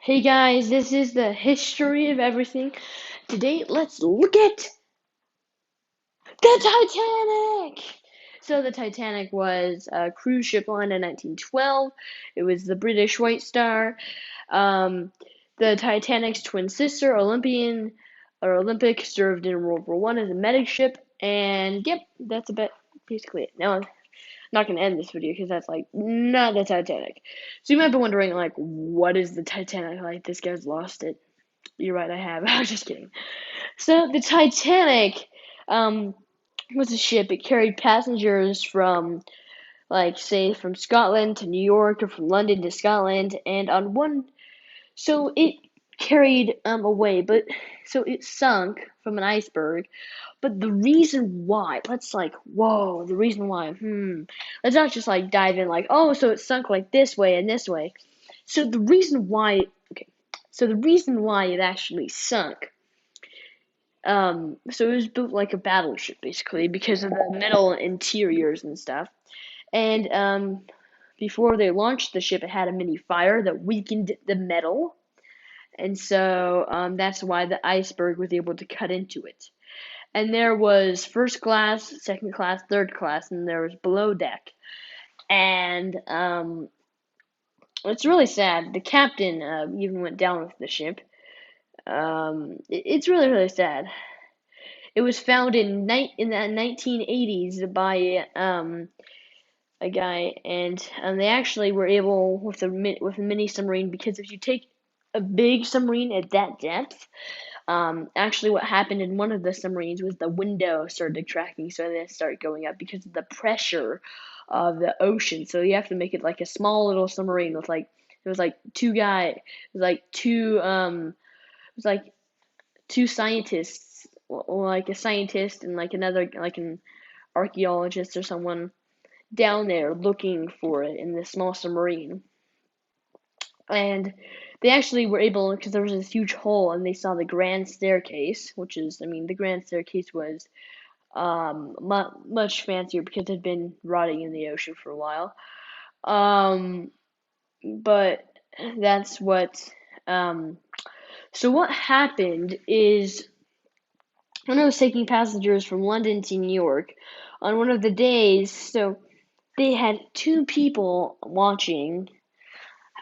Hey guys, this is the history of everything. Today, let's look at the Titanic! So, the Titanic was a cruise ship line in 1912. It was the British White Star. Um, the Titanic's twin sister, Olympic, served in World War One as a medic ship. And yep, that's about basically it. Now, I'm not going to end this video because that's like not the Titanic. So, you might be wondering, like, what is the Titanic like? This guy's lost it. You're right, I have. I was just kidding. So the Titanic um, was a ship. It carried passengers from, like, say, from Scotland to New York or from London to Scotland, and on one, so it carried away, but so it sunk from an iceberg. But the reason why, let's like, whoa, the reason why, let's not just like dive in like, oh, so it sunk like this way and this way. So the reason why, okay, so the reason why it actually sunk so it was built like a battleship basically because of the metal interiors and stuff. And before they launched the ship, it had a mini fire that weakened the metal, and so that's why the iceberg was able to cut into it. And there was first class, second class, third class, and there was below deck. And it's really sad. The captain even went down with the ship. It's really really sad. It was found in the 1980s by a guy, and they actually were able with a mini submarine, because if you take a big submarine at that depth, actually what happened in one of the submarines was the window started cracking, so then it started going up because of the pressure of the ocean. So you have to make it like a small little submarine with like it was like two scientists, or like a scientist and like another like an archaeologist or someone down there looking for it in this small submarine. And they actually were able, because there was this huge hole, and they saw the grand staircase, which is, I mean, the grand staircase was much fancier because it had been rotting in the ocean for a while. Um, but that's what. Um, so what happened is when I was taking passengers from London to New York on one of the days, so they had two people watching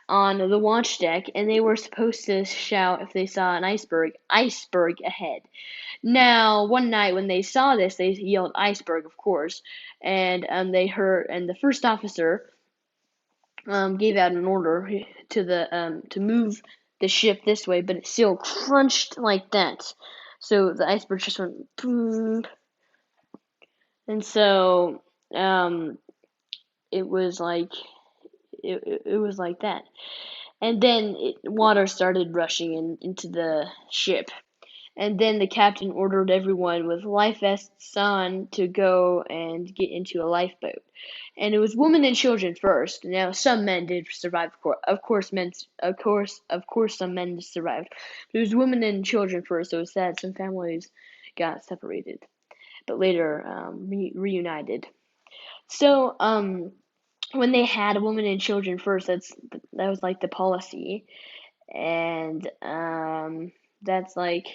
on the watch deck, and they were supposed to shout if they saw an iceberg ahead. Now, one night when they saw this, they yelled iceberg, of course, and the first officer gave out an order to move the ship this way, but it still crunched like that. So the iceberg just went boom, and so um, it was like it was like that. And then water started rushing into the ship. And then the captain ordered everyone with life vests on to go and get into a lifeboat. And it was women and children first. Now some men did survive, of course, some men survived. But it was women and children first. So it was sad. Some families got separated, but later reunited. So when they had women and children first, that was like the policy, and that's like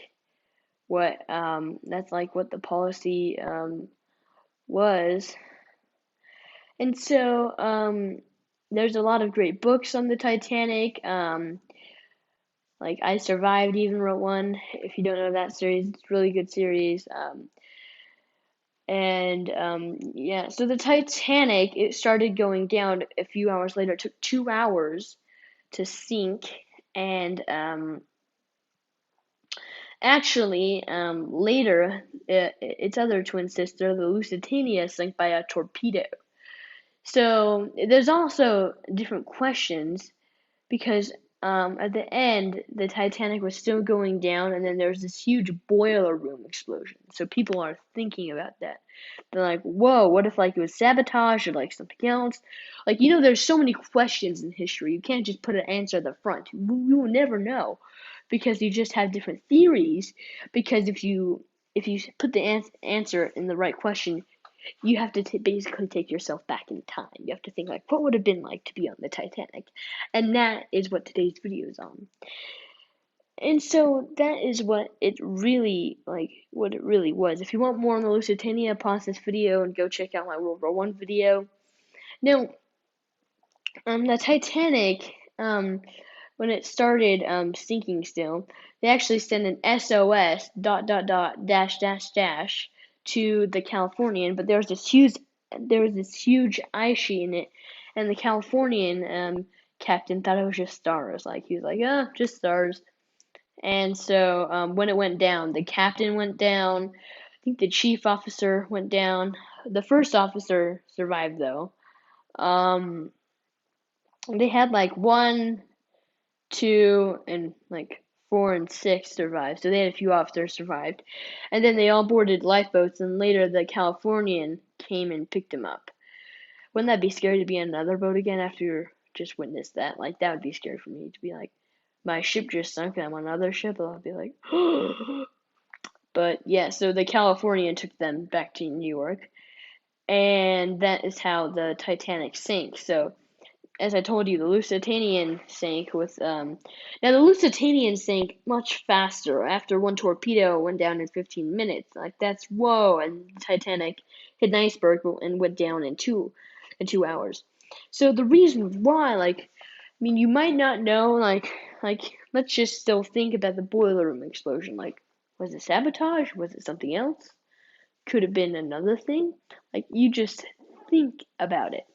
what the policy was. And so there's a lot of great books on the Titanic. Like I Survived even wrote one. If you don't know that series, it's a really good series. And yeah, so the Titanic, it started going down a few hours later. It took 2 hours to sink, and actually, later, its other twin sister, the Lusitania, sank by a torpedo. So there's also different questions because at the end, the Titanic was still going down, and then there was this huge boiler room explosion. So people are thinking about that. They're like, "Whoa, what if like it was sabotage or like something else?" Like there's so many questions in history. You can't just put an answer at the front. You will never know because you just have different theories. Because if you put the answer in the right question, you have to basically take yourself back in time. You have to think like, what would have been like to be on the Titanic, and that is what today's video is on. And so that is what it really was. If you want more on the Lusitania, pause this video and go check out my World War One video. Now, the Titanic, when it started sinking still, they actually sent an SOS dash dash dash to the Californian, but there was this huge ice sheet in it, and the Californian captain thought it was just stars. Like he was like, just stars. And so when it went down, the captain went down. I think the chief officer went down. The first officer survived though. Um, they had like 1, 2, and like 4 and 6 survived. So they had a few officers survived, and then they all boarded lifeboats. And later the Californian came and picked them up. Wouldn't that be scary to be on another boat again after you just witnessed that? Like that would be scary for me to be like, my ship just sunk and I'm on another ship. I'll be like, but yeah. So the Californian took them back to New York, and that is how the Titanic sank. So as I told you, the Lusitanian sank with now the Lusitanian sank much faster. After one torpedo went down in 15 minutes. Like that's whoa, and the Titanic hit an iceberg and went down in 2 hours. So the reason why, like, I mean, you might not know, like let's just still think about the boiler room explosion. Like, was it sabotage? Was it something else? Could have been another thing. Like, you just think about it.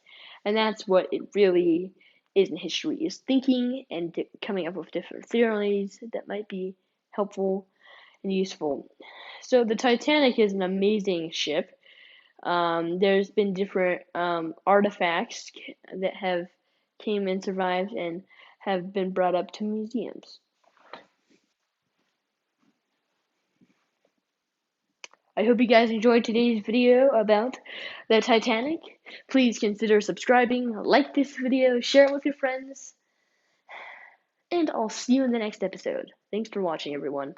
And that's what it really is in history, is thinking and coming up with different theories that might be helpful and useful. So the Titanic is an amazing ship. There's been different artifacts that have came and survived and have been brought up to museums. I hope you guys enjoyed today's video about the Titanic. Please consider subscribing, like this video, share it with your friends, and I'll see you in the next episode. Thanks for watching, everyone.